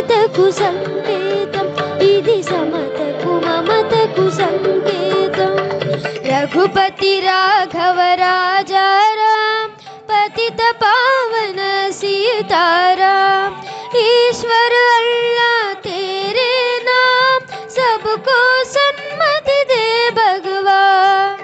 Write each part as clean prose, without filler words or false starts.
మమతకు సంకేతం, ఇది సమతకు మమతకు సంకేతం. రఘుపతి రాఘవ రాజారాం, పతిత పావన सीताराम, ईश्वर अल्लाह तेरे नाम, सबको सन्मति दे भगवान.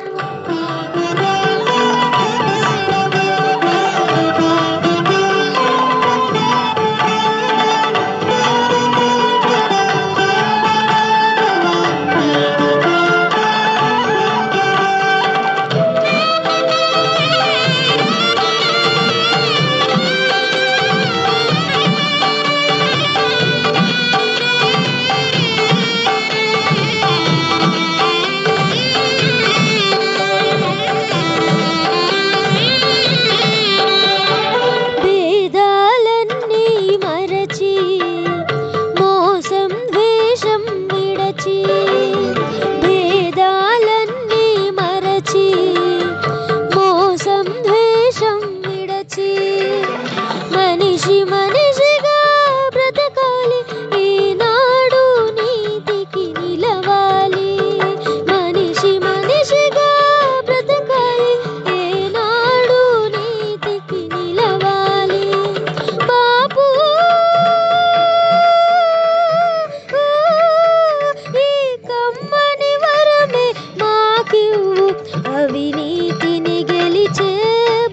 అవినీతిని గెలిచే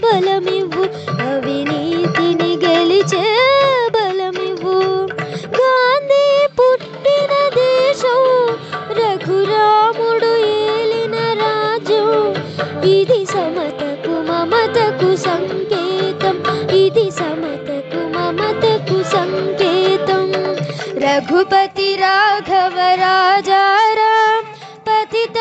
బలమివ్వు, అవినీతిని గెలిచే బలమివ్వు. గాంధీ పుట్టిన దేశం, రఘురాముడు ఏలిన రాజ్యం, ఇది సమతకు మమతకు సంకేతం, ఇది సమతకు మమతకు సంకేతం. రఘుపతి రాఘవ రాజారాం, పతిత